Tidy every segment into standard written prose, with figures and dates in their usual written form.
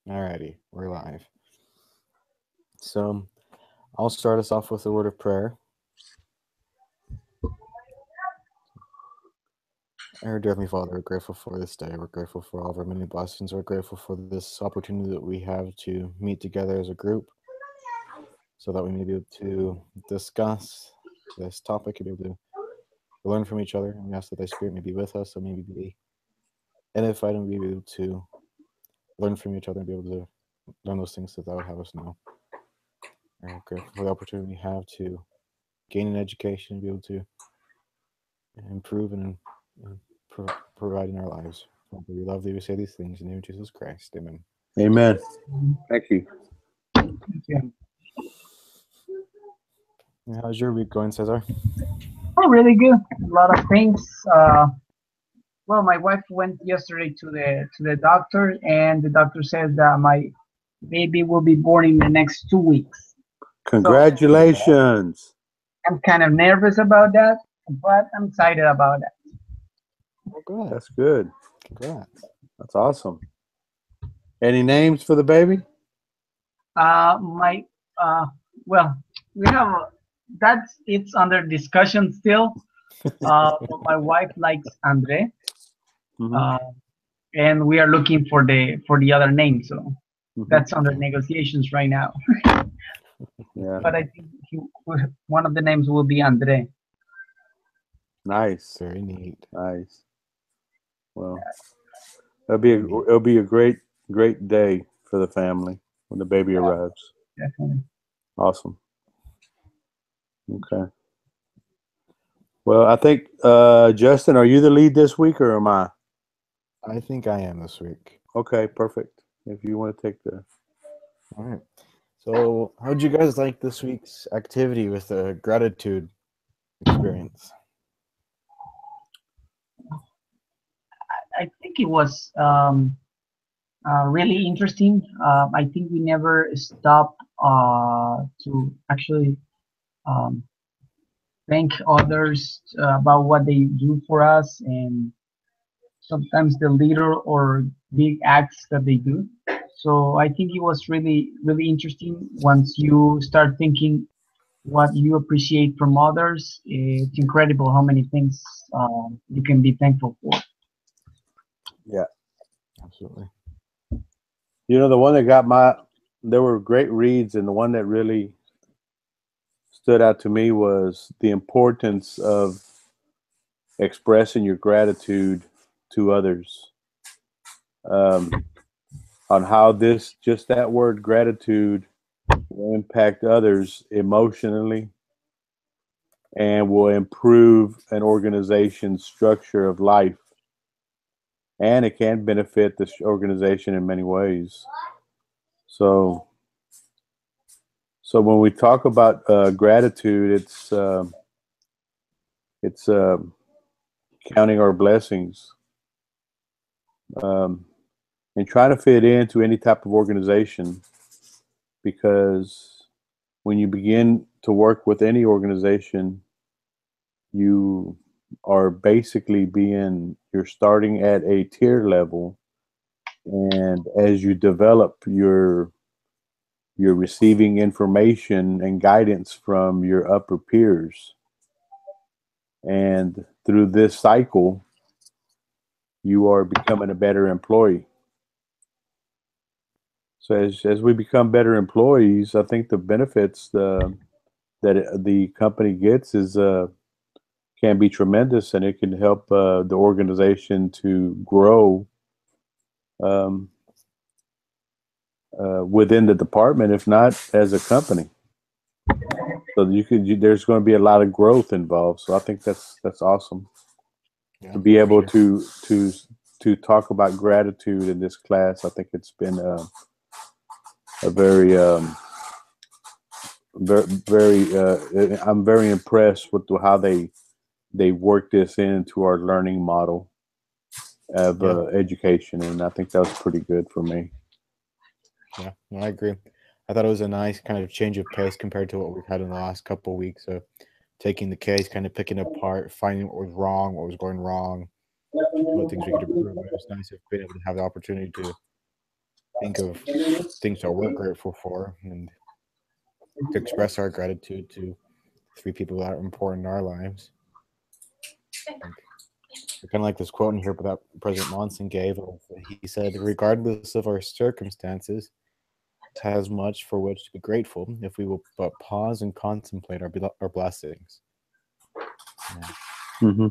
Alrighty, we're live. So I'll start us off with a word of prayer. Our dear Heavenly Father, we're grateful for this day. We're grateful for all of our many blessings. We're grateful for this opportunity that we have to meet together as a group so that we may be able to discuss this topic and be able to learn from each other. And we ask that thy spirit may be with us, so maybe be edified and be able to learn from each other and be able to learn those things that thou would have us know. And we're grateful for the opportunity we have to gain an education and be able to improve and provide in our lives. Father, we love thee. We say these things in the name of Jesus Christ. Amen. Amen. Thank you. Yeah. How's your week going, Cesar? Oh, really good. A lot of things. Well, my wife went yesterday to the doctor, and the doctor said that my baby will be born in the next 2 weeks. So Congratulations. I'm kind of nervous about that, but I'm excited about that. Oh, good. That's good. Congrats. That's awesome. Any names for the baby? My well, we have that's it's under discussion still. But my wife likes Andre, Mhm. uh, and we are looking for the other name. So Mhm. that's under Okay. negotiations right now. Yeah. But I think one of the names will be Andre. Nice. Very neat. Nice. Well, Very neat. it'll be a great day for the family when the baby Yeah, arrives. definitely. Awesome. Okay. Well, I think Justin, are you the lead this week or am I? I think I am this week. Okay, perfect. If you want to take the All right. So, how'd you guys like this week's activity with the gratitude experience? I think it was really interesting. I think we never stopped to actually um, thank others about what they do for us, and sometimes the little or big acts that they do. So I think it was really interesting once you start thinking what you appreciate from others. It's incredible how many things you can be thankful for. Yeah. Absolutely. The one that got there were great reads, and the one that really stood out to me was the importance of expressing your gratitude to others. On how just that word gratitude will impact others emotionally and will improve an organization's structure of life. And it can benefit the organization in many ways. So, so when we talk about gratitude, it's counting our blessings, um, and trying to fit into any type of organization, because when you begin to work with any organization, you are basically you're starting at a tier level, and as you develop, you're receiving information and guidance from your upper peers, and through this cycle you are becoming a better employee. So as we become better employees, I think the benefits the company gets is can be tremendous, and it can help the organization to grow um, within the department, if not as a company. So there's going to be a lot of growth involved. So I think that's awesome Yeah, to be for able sure. to talk about gratitude in this class. I think it's been a very very I'm very impressed with how they work this into our learning model of Yeah, education, and I think that was pretty good for me. yeah, no, I agree. I thought it was a nice kind of change of pace compared to what we've had in the last couple of weeks of taking the case, kind of picking it apart, finding what was wrong, what was going wrong, what things we could improve. It was nice of being able to have the opportunity to think of things that we're grateful for and to express our gratitude to 3 people that are important in our lives. Kind of like this quote in here that President Monson gave. He said, regardless of our circumstances, it has much for which to be grateful if we will but pause and contemplate our blessings. Mm-hmm.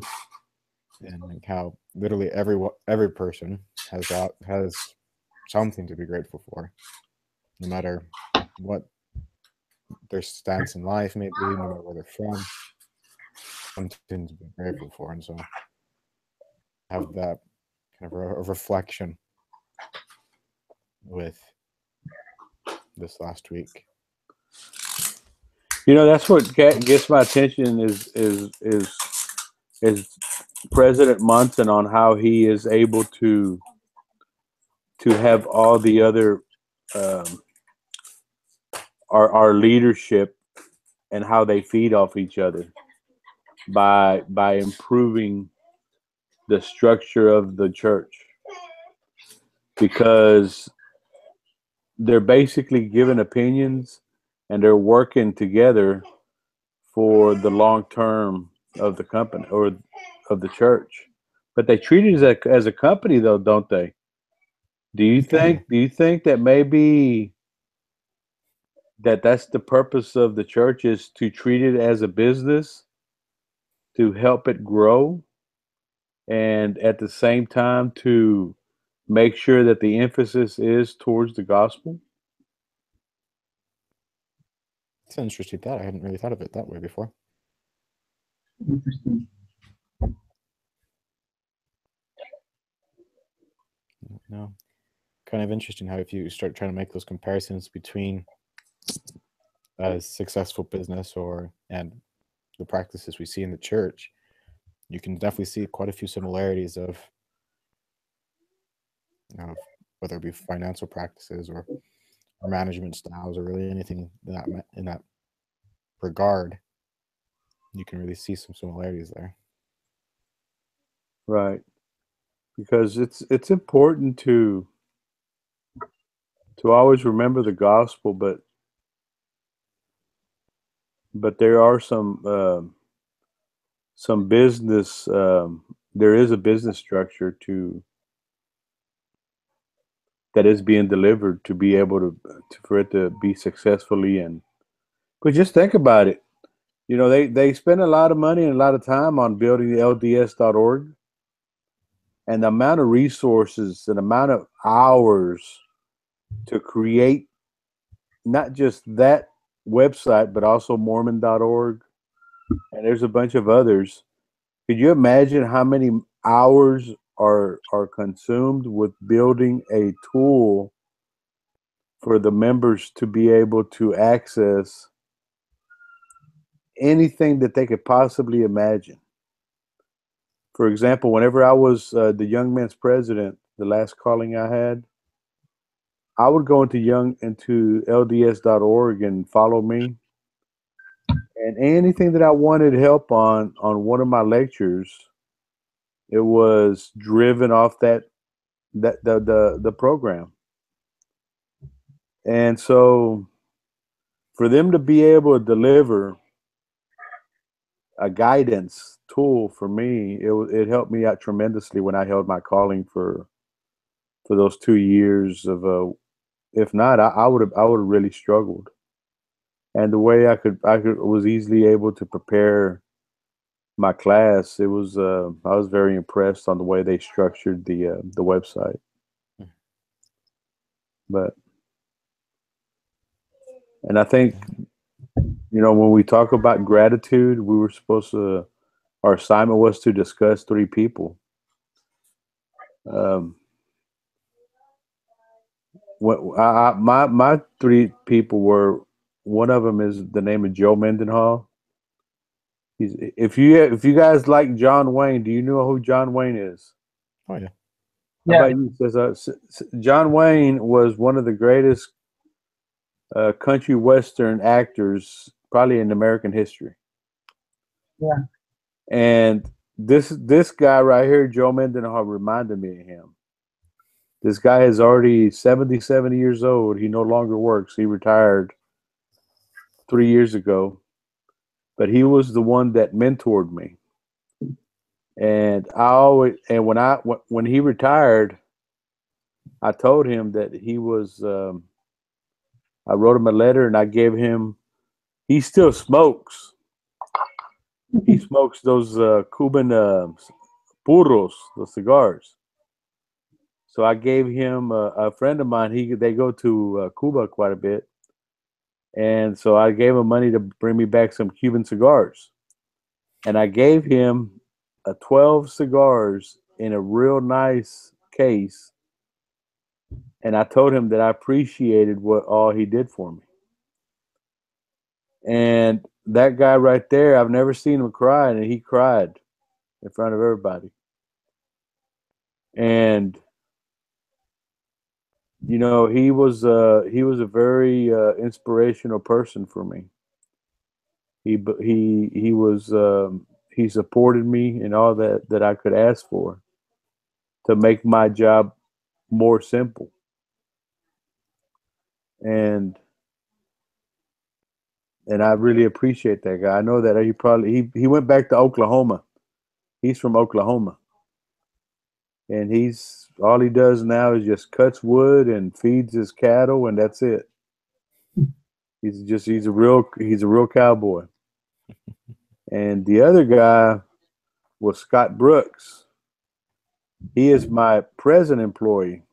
And like how literally every person has something to be grateful for, no matter what their stance in life may be, no matter where they're from, something to be grateful for. And so have that kind of a reflection with this last week. You know, that's what gets my attention is President Monson on how he is able to have all the other our leadership and how they feed off each other by improving the structure of the church, because they're basically giving opinions and they're working together for the long term of the company or of the church. But they treat it as a company, though, don't they? Do you think that maybe that's the purpose of the church, is to treat it as a business, to help it grow, and at the same time to make sure that the emphasis is towards the gospel? It's an interesting thought. I hadn't really thought of it that way before. Interesting. No. Kind of interesting how if you start trying to make those comparisons between a successful business and the practices we see in the church, you can definitely see quite a few similarities of whether it be financial practices or management styles or really anything in that regard. You can really see some similarities there. Right. Because it's important to always remember the gospel, but there are some business. There is a business structure that is being delivered to be able for it to be successfully. But just think about it. You know, they spend a lot of money and a lot of time on building the LDS.org, and the amount of resources and amount of hours to create not just that website, but also Mormon.org, and there's a bunch of others. Could you imagine how many hours are consumed with building a tool for the members to be able to access anything that they could possibly imagine? For example, whenever I was the Young Men's president, the last calling I had, I would go into LDS.org and follow me. And anything that I wanted help on one of my lectures, it was driven off the program. And so for them to be able to deliver a guidance tool for me, it helped me out tremendously when I held my calling for those 2 years of if not, I would have really struggled. And the way I was easily able to prepare my class, it was I was very impressed on the way they structured the website. And I think, you know, when we talk about gratitude, our assignment was to discuss 3 people. My 3 people were, one of them is the name of Joe Mendenhall. If you guys like John Wayne, do you know who John Wayne is? Oh yeah. How about you? John Wayne was one of the greatest country western actors probably in American history. Yeah. And this guy right here, Joe Mendenhall, reminded me of him. This guy is already 70 years old. He no longer works. He retired 3 years ago, but he was the one that mentored me. And when he retired, I told him that he was, I wrote him a letter and I gave him, he still smokes. He smokes those Cuban puros, the cigars. So I gave him a friend of mine. They go to Cuba quite a bit, and so I gave him money to bring me back some Cuban cigars, and I gave him 12 cigars in a real nice case, and I told him that I appreciated what all he did for me. And that guy right there, I've never seen him cry, and he cried in front of everybody. And you know, he was a very inspirational person for me. He supported me in all that I could ask for to make my job more simple. And I really appreciate that guy. I know that he went back to Oklahoma. He's from Oklahoma. And all he does now is just cuts wood and feeds his cattle, and that's it. He's a real cowboy. And the other guy was Scott Brooks. He is my present employee.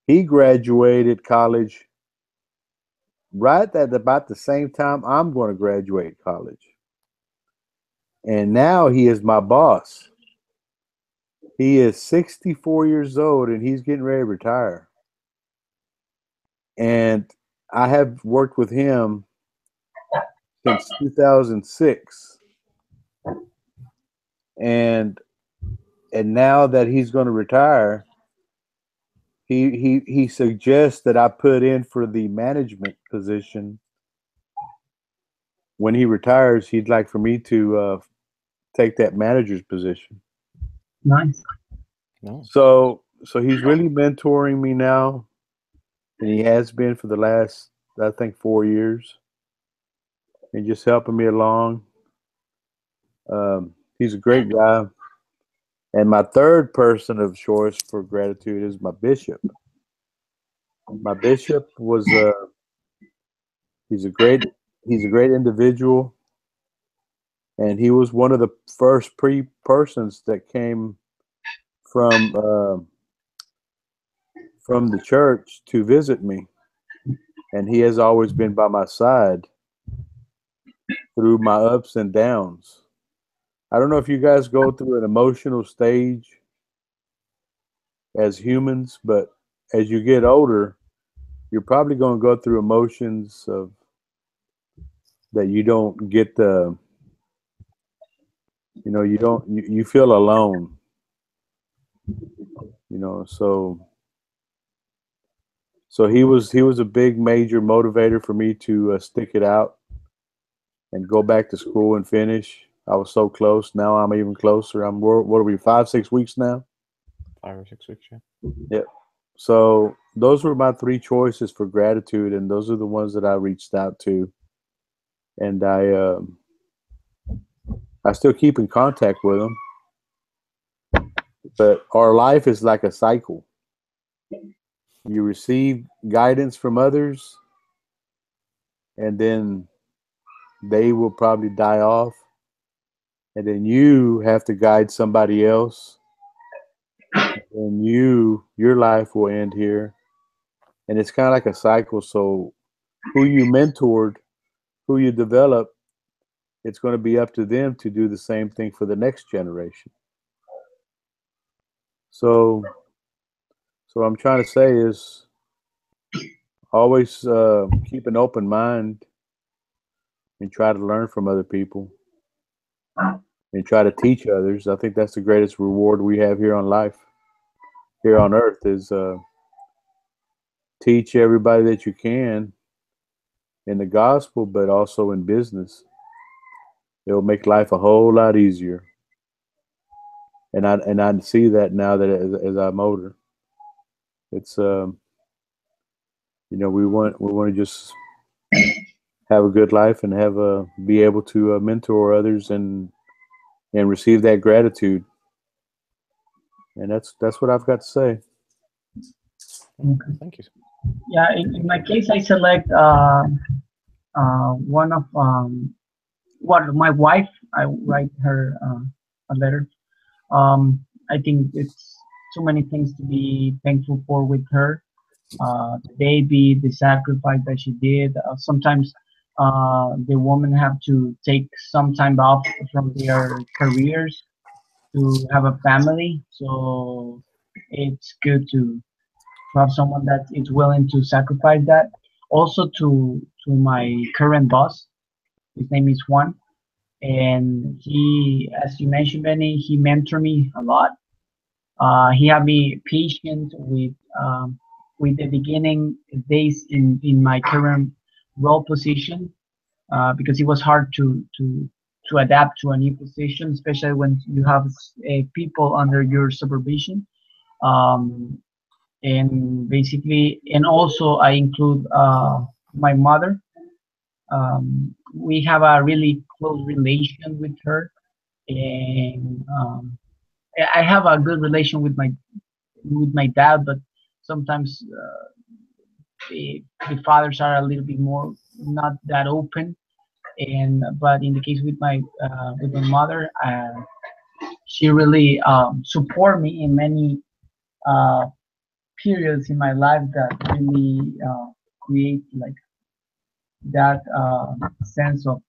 He graduated college right at about the same time I'm going to graduate college. And now he is my boss. He is 64 years old and he's getting ready to retire. And I have worked with him since 2006. And now that he's going to retire, he suggests that I put in for the management position. When he retires, he'd like for me to take that manager's position. Nice. So he's really mentoring me now, and he has been for the last, I think, 4 years, and just helping me along. He's a great guy. And my third person of choice for gratitude is my bishop. My bishop was he's a great individual, and he was one of the first persons that came from the church to visit me, and he has always been by my side through my ups and downs. I don't know if you guys go through an emotional stage as humans, but as you get older, you're probably going to go through emotions of that you don't get you feel alone, so he was a big major motivator for me to stick it out and go back to school and finish. I was so close. Now I'm even closer. What are we, 5-6 weeks now? 5 or 6 weeks, yeah. Yep. So those were my 3 choices for gratitude, and those are the ones that I reached out to. And I still keep in contact with them. But our life is like a cycle. You receive guidance from others, and then they will probably die off. And then you have to guide somebody else. And your life will end here. And it's kind of like a cycle. So who you mentored, who you develop, it's going to be up to them to do the same thing for the next generation. So what I'm trying to say is always keep an open mind and try to learn from other people and try to teach others. I think that's the greatest reward we have here on earth is teach everybody that you can in the gospel, but also in business. It'll make life a whole lot easier. And I see that now that as I'm older. It's we want to just have a good life and be able to mentor others and receive that gratitude. And that's what I've got to say. Okay. Thank you. Yeah, in my case, I select one of what my wife. I write her a letter. I think it's too many things to be thankful for with her. The baby, the sacrifice that she did. Sometimes the women have to take some time off from their careers to have a family. So it's good to have someone that is willing to sacrifice that. Also to my current boss, his name is Juan, and he, as you mentioned, Benny, he mentored me a lot. He had me patient with the beginning days in my current role position because it was hard to adapt to a new position, especially when you have people under your supervision. Um, and basically, and also I include my mother. We have a really close relation with her, and I have a good relation with my dad, but sometimes the fathers are a little bit more not that open. And but in the case with my mother, she really support me in many uh, periods in my life that really create like that sense of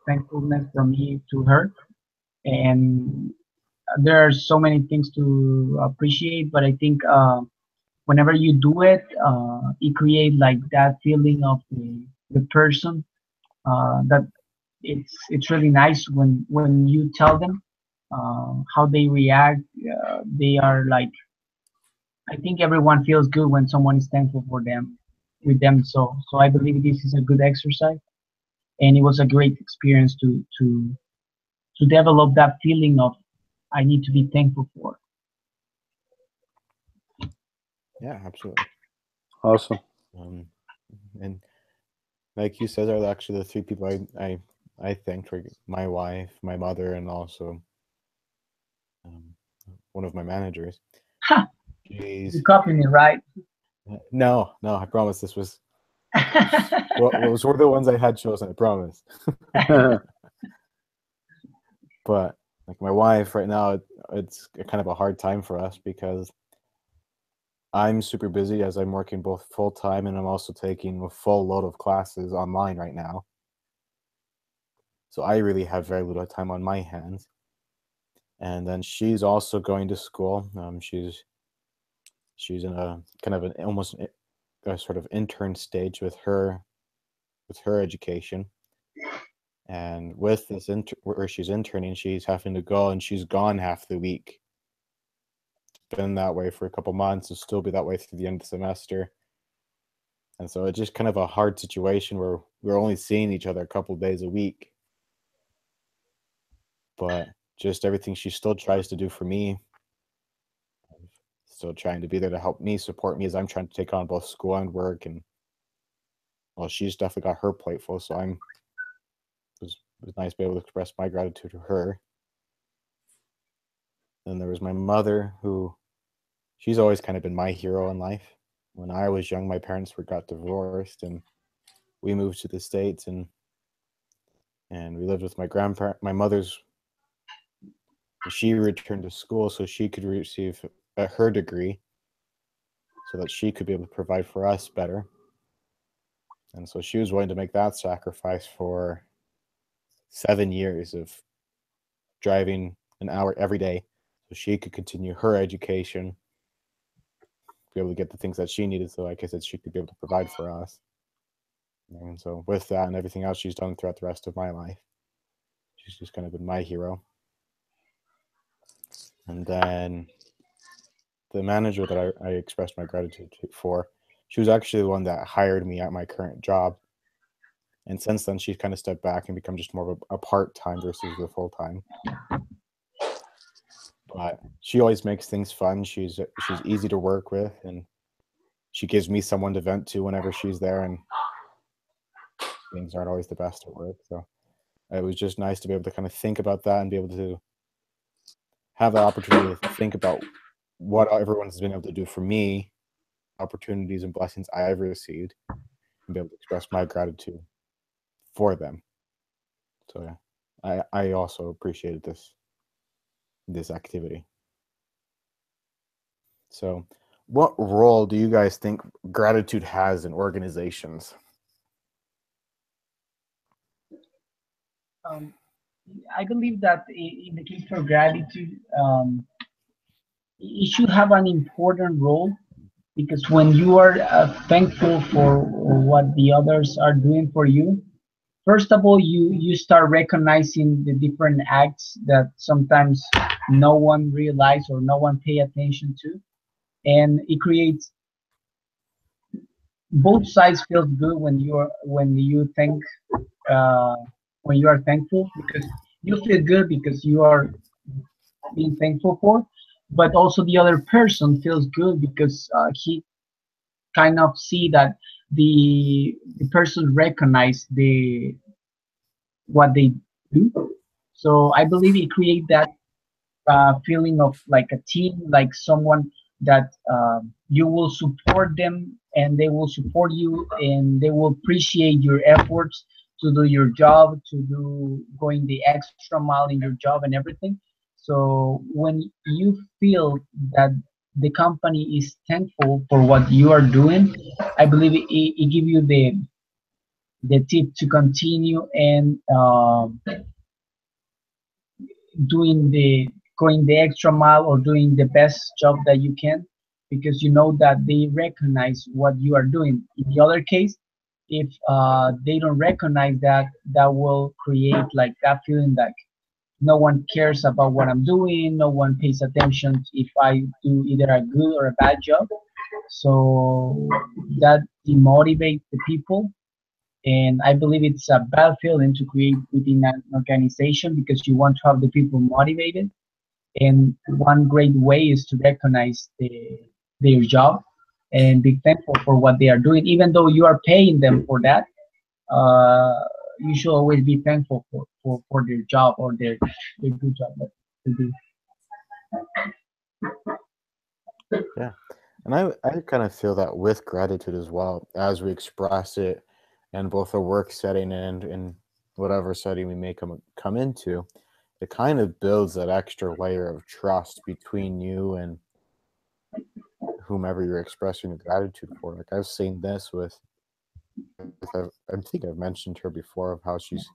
thankfulness from me to her. And there are so many things to appreciate, but I think whenever you do it, it creates like that feeling of the person that it's really nice when you tell them how they react. They are like, I think everyone feels good when someone is thankful for them with them. So I believe this is a good exercise, and it was a great experience to develop that feeling of I need to be thankful for. Yeah, absolutely. Awesome. And like you said, are actually the three people I thanked for: my wife, my mother, and also one of my managers. Ha! Jeez. You copy me, right? No, I promise this was. Well, those were the ones I had chosen. I promise. But like my wife right now, it's kind of a hard time for us because I'm super busy as I'm working both full time and I'm also taking a full load of classes online right now. So I really have very little time on my hands. And then she's also going to school. She's in a kind of an almost a sort of intern stage with her education. And with this where she's interning, she's having to go and she's gone half the week. It's been that way for a couple months and still be that way through the end of the semester. And so it's just kind of a hard situation where we're only seeing each other a couple days a week. But just everything she still tries to do for me, still trying to be there to help me, support me as I'm trying to take on both school and work. And well, she's definitely got her plate full, so it was nice to be able to express my gratitude to her. Then there was my mother, who she's always kind of been my hero in life. When I was young, my parents got divorced, and we moved to the States, and we lived with my grandparent. My mother's. She returned to school so she could receive her degree, so that she could be able to provide for us better. And so she was willing to make that sacrifice for 7 years of driving an hour every day so she could continue her education, be able to get the things that she needed, so like I said, she could be able to provide for us. And so with that and everything else she's done throughout the rest of my life, she's just kind of been my hero. And then the manager that I expressed my gratitude for, she was actually the one that hired me at my current job. And since then, she's kind of stepped back and become just more of a part-time versus the full-time. But she always makes things fun. She's easy to work with, and she gives me someone to vent to whenever she's there, and things aren't always the best at work. So it was just nice to be able to kind of think about that and be able to have the opportunity to think about what everyone's been able to do for me, opportunities and blessings I've received, and be able to express my gratitude for them. So yeah, I also appreciated this activity. So what role do you guys think gratitude has in organizations? I believe that in the case for gratitude, it should have an important role, because when you are thankful for what the others are doing for you, first of all, you start recognizing the different acts that sometimes no one realize or no one pay attention to, and it creates, both sides feel good when you think, uh, when you are thankful, because you feel good because you are being thankful for, but also the other person feels good because he kind of see that the person recognize what they do. So I believe it create that feeling of like a team, like someone that you will support them and they will support you and they will appreciate your efforts to do your job, to do going the extra mile in your job and everything. So when you feel that the company is thankful for what you are doing, I believe it give you the tip to continue and doing the going the extra mile or doing the best job that you can, because you know that they recognize what you are doing. In the other case, if they don't recognize that, that will create like that feeling that no one cares about what I'm doing, no one pays attention if I do either a good or a bad job. So that demotivates the people, and I believe it's a bad feeling to create within an organization, because you want to have the people motivated. And one great way is to recognize their job and be thankful for what they are doing, even though you are paying them for that. uh, you should always be thankful for their job or their good job that they do. Yeah. And I kind of feel that with gratitude as well, as we express it in both a work setting and in whatever setting we may come into, it kind of builds that extra layer of trust between you and whomever you're expressing gratitude for. Like I've seen this with I think I've mentioned her before, of how she's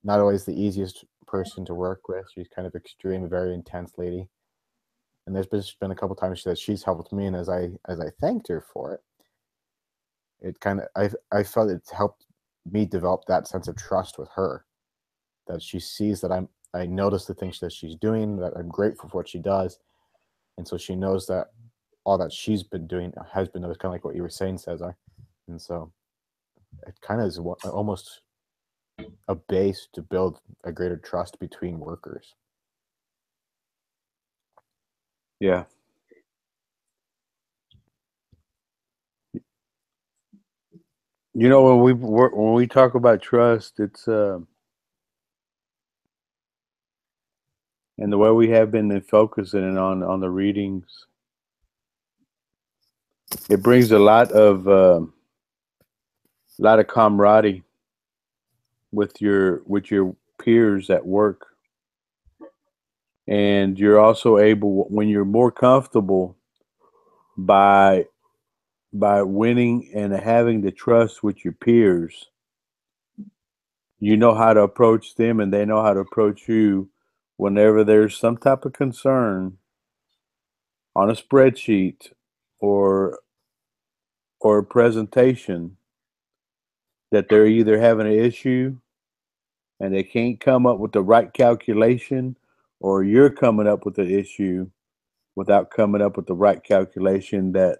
not always the easiest person to work with. She's kind of extreme, very intense lady. And there's been a couple times that she's helped me, and as I thanked her for it, it kind of I felt it helped me develop that sense of trust with her, that she sees that I notice the things that she's doing, that I'm grateful for what she does, and so she knows that all that she's been doing has been kind of like what you were saying, Cesar, and so it kind of is almost a base to build a greater trust between workers. Yeah. You know, when we talk about trust, it's and the way we have been focusing on the readings, it brings a lot of camaraderie with your peers at work, and you're also able, when you're more comfortable by winning and having the trust with your peers, you know how to approach them and they know how to approach you whenever there's some type of concern on a spreadsheet or a presentation, that they're either having an issue and they can't come up with the right calculation, or you're coming up with an issue without coming up with the right calculation that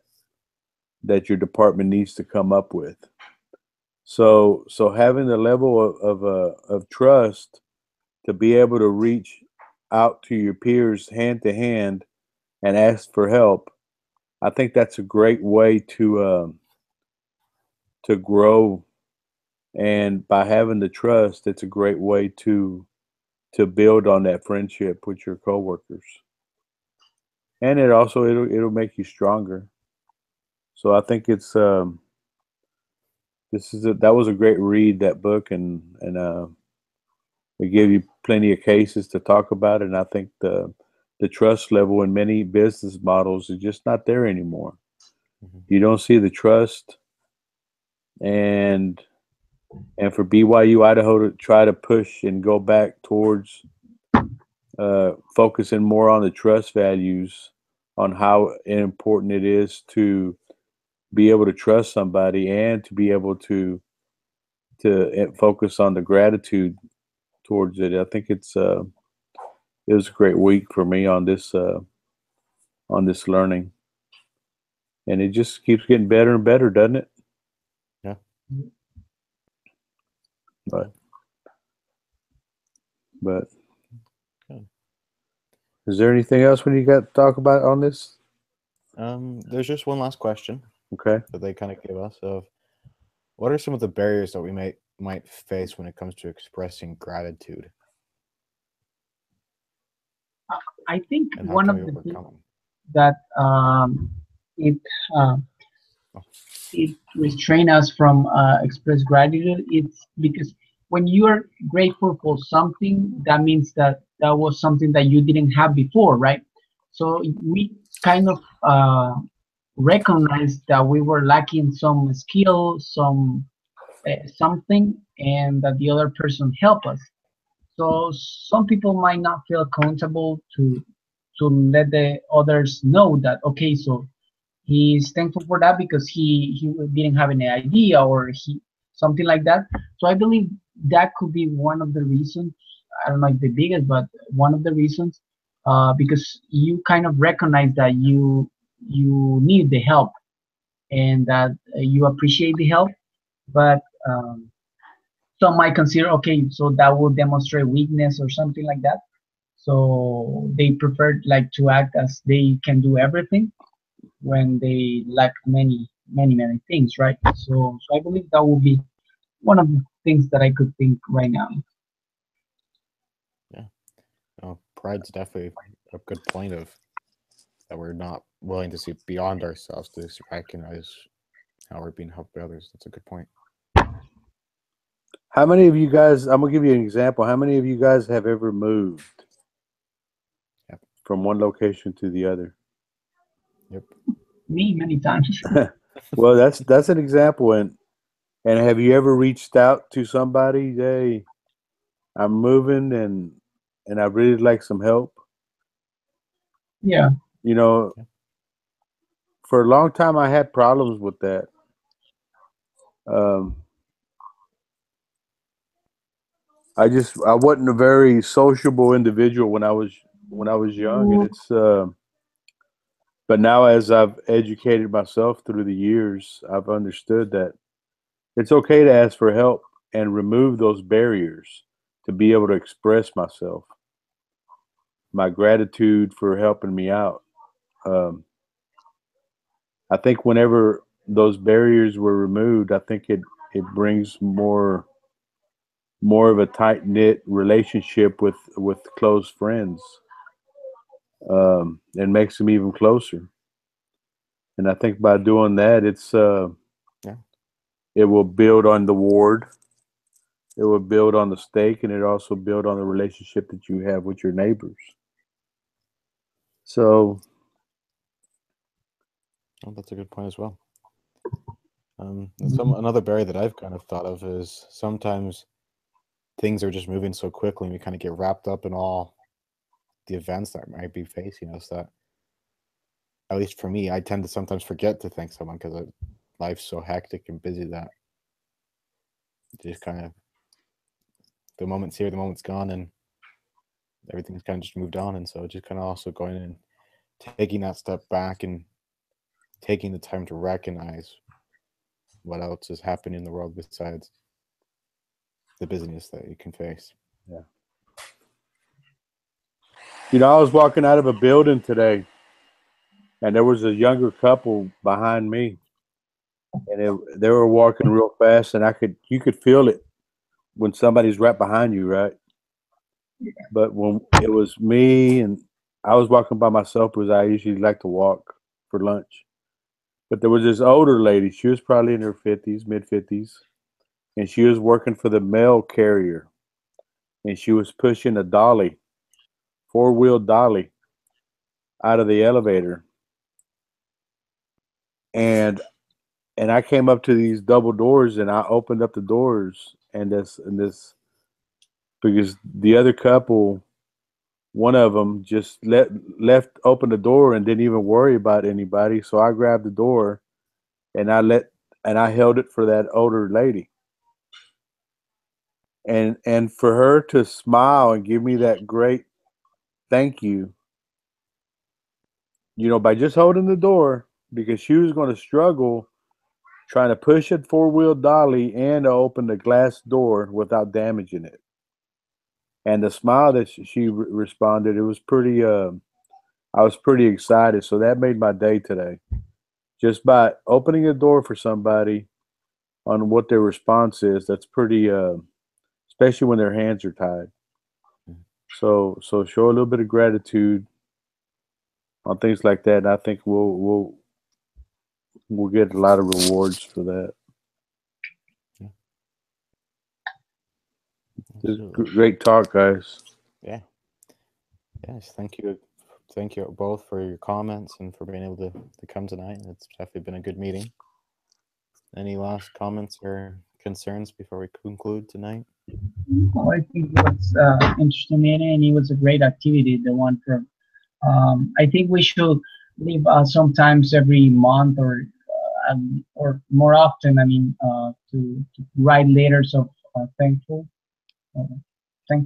your department needs to come up with. So having the level of trust to be able to reach out to your peers hand to hand and ask for help, I think that's a great way to grow, and by having the trust, it's a great way to build on that friendship with your coworkers, and it'll make you stronger. So I think it's that was a great read, that book, and it gave you plenty of cases to talk about it. And I think the trust level in many business models is just not there anymore. Mhm. You don't see the trust, and for BYU Idaho to try to push and go back towards focusing more on the trust values, on how important it is to be able to trust somebody, and to be able to focus on the gratitude towards it. I think it was a great week for me on this learning, and it just keeps getting better and better, doesn't it? Yeah. But Good. Is there anything else when you got to talk about on this? There's just one last question Okay. that they kind of gave us of what are some of the barriers that we might face when it comes to expressing gratitude, I think and how one can of we the things overcome them? that it it restrain us from express gratitude, it's because when you are grateful for something, that means that that was something that you didn't have before, right? So we kind of recognize that we were lacking some skill, something, and that the other person helped us. So some people might not feel comfortable to let the others know that, okay, so he's thankful for that because he didn't have any idea, or he something like that. So I believe that could be one of the reasons. I don't know if the biggest, but one of the reasons, because you kind of recognize that you need the help, and that you appreciate the help, but some might consider, okay, so that will demonstrate weakness or something like that. So they prefer like to act as they can do everything when they lack many things, right? So I believe that will be one of the things that I could think right now. Yeah. Pride's definitely a good point of that we're not willing to see beyond ourselves to recognize how we're being helped by others. That's a good point. How many of you guys, I'm going to give you an example. How many of you guys have ever moved from one location to the other? Yep. Me, many times. Well, that's an example. And have you ever reached out to somebody? Hey, I'm moving and I really like some help. Yeah. You know, for a long time I had problems with that. I wasn't a very sociable individual when I was young, and it's but now as I've educated myself through the years, I've understood that it's okay to ask for help and remove those barriers to be able to express myself, my gratitude for helping me out. I think whenever those barriers were removed, I think it brings more of a tight knit relationship with close friends, and makes them even closer. And I think by doing that, it will build on the ward, it will build on the stake, and it also build on the relationship that you have with your neighbors. So, that's a good point as well. Another barrier that I've kind of thought of is sometimes things are just moving so quickly, and we kind of get wrapped up in all the events that might be facing us that, at least for me, I tend to sometimes forget to thank someone because life's so hectic and busy that just kind of the moment's here, the moment's gone, and everything's kind of just moved on. And so just kind of also going and taking that step back and taking the time to recognize what else is happening in the world besides the busyness that you can face. yeah. You know, I was walking out of a building today, and there was a younger couple behind me, and they were walking real fast, and you could feel it when somebody's right behind you, right? But when it was me and I was walking by myself because I usually like to walk for lunch. But there was this older lady. She was probably in her 50s, mid-50s, and she was working for the mail carrier, and she was pushing a dolly, four-wheel dolly, out of the elevator. And I came up to these double doors, and I opened up the doors, and this because the other couple, one of them just left open the door and didn't even worry about anybody. So I grabbed the door, and I held it for that older lady. And for her to smile and give me that great thank you, by just holding the door, because she was going to struggle trying to push a four-wheel dolly and to open the glass door without damaging it. And the smile that she responded, it was pretty, I was pretty excited. So that made my day today. Just by opening a door for somebody on what their response is, that's pretty, especially when their hands are tied. So show a little bit of gratitude on things like that. And I think we'll get a lot of rewards for that. Great talk, guys. Yeah. Yes. Thank you both for your comments and for being able to come tonight. It's definitely been a good meeting. Any last comments or concerns before we conclude tonight? Well, I think it was interesting meeting, and it was a great activity. The one from I think we should leave sometimes every month or more often. I mean, to write letters of thankful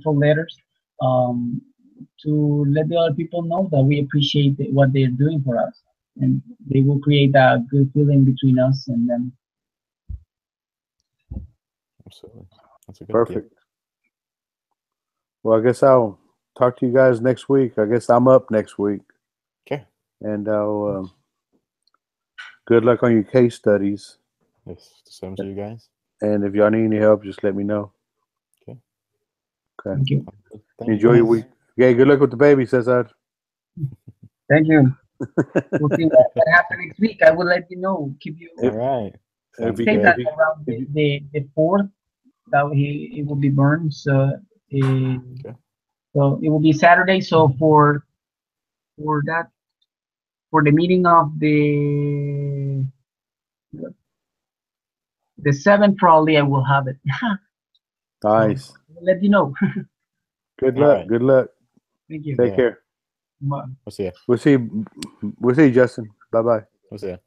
letters, to let the other people know that we appreciate what they're doing for us, and they will create a good feeling between us and them. Absolutely. That's a good Perfect. idea. Well, I guess I'll talk to you guys next week. I guess I'm up next week. Okay. And I'll good luck on your case studies. Yes. Same to you guys. And if y'all need any help, just let me know. Okay. Thank you. Enjoy your week. Okay, good luck with the baby, Cesar. Thank you. We'll see what happens next week. I will let you know. Keep you. All right. If you Say can, that around the 4th, that it will be burned. So so it will be Saturday. So for the meeting of the 7th, probably I will have it. nice. I'll let you know. Good luck. right. Good luck. Thank you. Take care. Bye. We'll see you. We'll see you, Justin. Bye-bye. We'll see you.